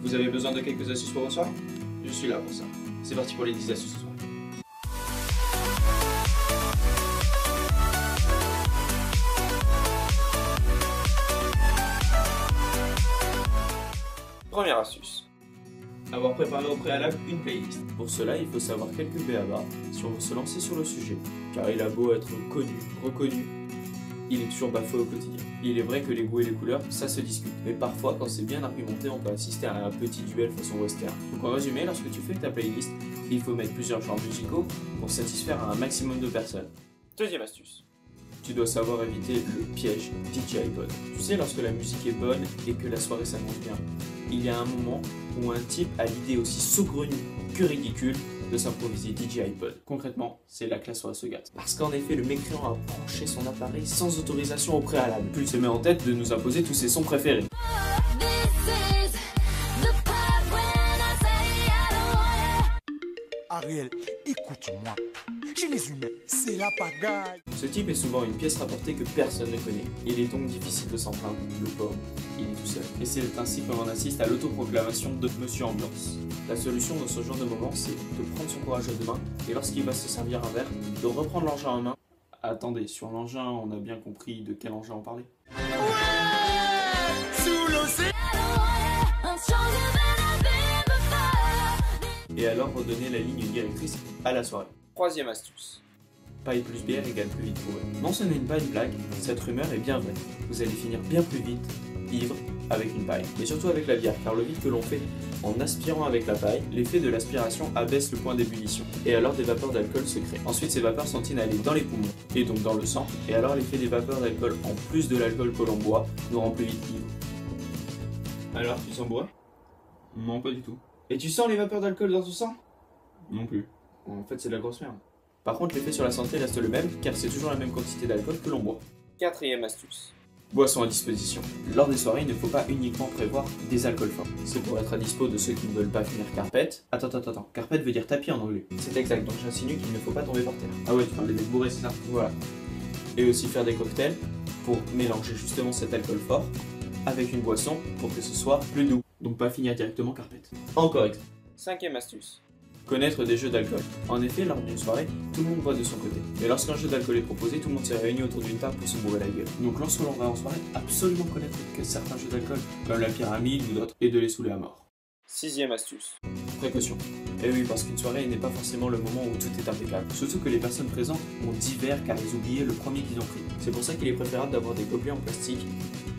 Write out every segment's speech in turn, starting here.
Vous avez besoin de quelques astuces pour vos soirées? Je suis là pour ça. C'est parti pour les 10 astuces ce soir. Première astuce. Avoir préparé au préalable une playlist. Pour cela, il faut savoir quelques b.a.-ba si on veut se lancer sur le sujet. Car il a beau être connu, reconnu, il est toujours bafoué au quotidien. Il est vrai que les goûts et les couleurs, ça se discute. Mais parfois, quand c'est bien argumenté, on peut assister à un petit duel façon western. Donc en résumé, lorsque tu fais ta playlist, il faut mettre plusieurs genres musicaux pour satisfaire un maximum de personnes. Deuxième astuce. Tu dois savoir éviter le piège DJ iPod. Tu sais, lorsque la musique est bonne et que la soirée s'annonce bien, il y a un moment où un type a l'idée aussi saugrenue que ridicule de s'improviser DJ iPod. Concrètement, c'est là que la soirée se gâte. Parce qu'en effet, le mécréant a branché son appareil sans autorisation au préalable. Puis il se met en tête de nous imposer tous ses sons préférés. Ariel, écoute-moi. Chez les humains, c'est la pagaille. Ce type est souvent une pièce rapportée que personne ne connaît. Il est donc difficile de s'en plaindre. Le pauvre, il est tout seul. Et c'est ainsi que l'on assiste à l'autoproclamation de Monsieur Ambiance. La solution dans ce genre de moment, c'est de prendre son courage à deux mains et lorsqu'il va se servir un verre, de reprendre l'engin en main. Attendez, sur l'engin, on a bien compris de quel engin on parlait. Ouais, sous l'océan. Et alors redonner la ligne directrice à la soirée. Troisième astuce. Paille plus bière égale plus vite bourré. Non, ce n'est pas une blague, cette rumeur est bien vraie. Vous allez finir bien plus vite, ivre, avec une paille. Et surtout avec la bière, car le vide que l'on fait en aspirant avec la paille, l'effet de l'aspiration abaisse le point d'ébullition. Et alors des vapeurs d'alcool se créent. Ensuite, ces vapeurs sont inhalées dans les poumons, et donc dans le sang. Et alors l'effet des vapeurs d'alcool, en plus de l'alcool que l'on boit, nous rend plus vite ivre. Alors, tu sens boire? Non, pas du tout. Et tu sens les vapeurs d'alcool dans ton sang? Non plus. En fait, c'est de la grosse merde. Par contre, l'effet sur la santé reste le même, car c'est toujours la même quantité d'alcool que l'on boit. Quatrième astuce. Boissons à disposition. Lors des soirées, il ne faut pas uniquement prévoir des alcools forts. C'est pour être à dispo de ceux qui ne veulent pas finir carpette. Attends. Carpette veut dire tapis en anglais. C'est exact, donc j'insinue qu'il ne faut pas tomber par terre. Ah ouais, tu parles des mecs bourrés, c'est ça? Voilà. Et aussi faire des cocktails pour mélanger justement cet alcool fort avec une boisson pour que ce soit plus doux. Donc pas finir directement carpette. Encore exact. Cinquième astuce. Connaître des jeux d'alcool. En effet, lors d'une soirée, tout le monde boit de son côté. Mais lorsqu'un jeu d'alcool est proposé, tout le monde s'est réuni autour d'une table pour se bourrer la gueule. Donc lorsque l'on va en soirée, absolument connaître certains jeux d'alcool, comme la pyramide ou d'autres, et de les saouler à mort. Sixième astuce. Précaution. Et oui, parce qu'une soirée n'est pas forcément le moment où tout est impeccable. Surtout que les personnes présentes ont divers car ils oubliaient le premier qu'ils ont pris. C'est pour ça qu'il est préférable d'avoir des gobelets en plastique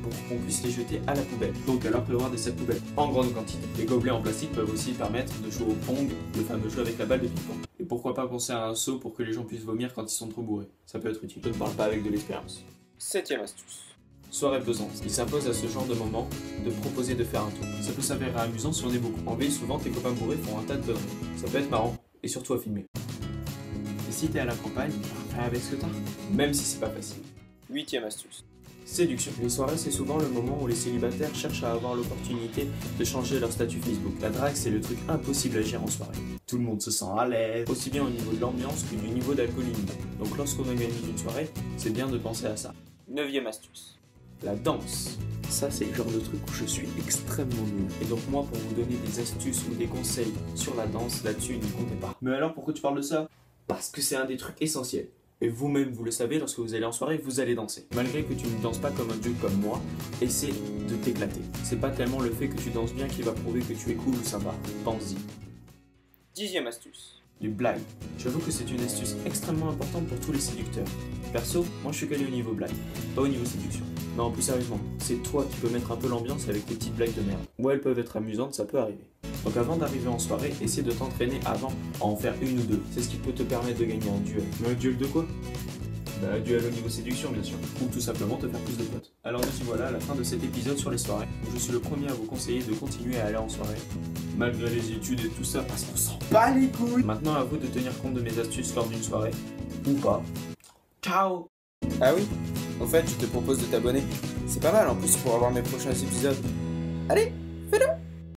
pour qu'on puisse les jeter à la poubelle. Donc alors prévoir des sacs poubelles en grande quantité. Les gobelets en plastique peuvent aussi permettre de jouer au pong, le fameux jeu avec la balle de ping-pong. Et pourquoi pas penser à un seau pour que les gens puissent vomir quand ils sont trop bourrés. Ça peut être utile. Je ne parle pas avec de l'expérience. Septième astuce. Soirée pesante. Il s'impose à ce genre de moment de proposer de faire un tour. Ça peut s'avérer amusant si on est beaucoup. En ville, souvent, tes copains bourrés font un tas de conneries. Ça peut être marrant, et surtout à filmer. Et si t'es à la campagne, fais avec ce que t'as. Même si c'est pas facile. Huitième astuce. Séduction. Les soirées, c'est souvent le moment où les célibataires cherchent à avoir l'opportunité de changer leur statut Facebook. La drague, c'est le truc impossible à gérer en soirée. Tout le monde se sent à l'aise, aussi bien au niveau de l'ambiance que du niveau d'alcoolisme. Donc lorsqu'on organise une soirée, c'est bien de penser à ça. Neuvième astuce. La danse. Ça, c'est le genre de truc où je suis extrêmement nul. Et donc moi, pour vous donner des astuces ou des conseils sur la danse, là-dessus, ne comptez pas. Mais alors, pourquoi tu parles de ça? Parce que c'est un des trucs essentiels. Et vous-même, vous le savez, lorsque vous allez en soirée, vous allez danser. Malgré que tu ne danses pas comme un dieu comme moi, essaie de t'éclater. C'est pas tellement le fait que tu danses bien qui va prouver que tu es cool ou sympa. Pense-y. Dixième astuce. Du blague. J'avoue que c'est une astuce extrêmement importante pour tous les séducteurs. Perso, moi je suis calé au niveau blague, pas au niveau séduction. Non, plus sérieusement, c'est toi qui peux mettre un peu l'ambiance avec tes petites blagues de merde. Ouais, elles peuvent être amusantes, ça peut arriver. Donc avant d'arriver en soirée, essaie de t'entraîner avant à en faire une ou deux. C'est ce qui peut te permettre de gagner un duel. Mais un duel de quoi? Bah, un duel au niveau séduction, bien sûr. Ou tout simplement te faire plus de potes. Alors nous y voilà à la fin de cet épisode sur les soirées. Je suis le premier à vous conseiller de continuer à aller en soirée. Malgré les études et tout ça, parce qu'on s'en bat les couilles. Maintenant à vous de tenir compte de mes astuces lors d'une soirée. Ou pas. Ciao. Ah oui, en fait je te propose de t'abonner. C'est pas mal en plus pour avoir mes prochains épisodes. Allez, fais-le.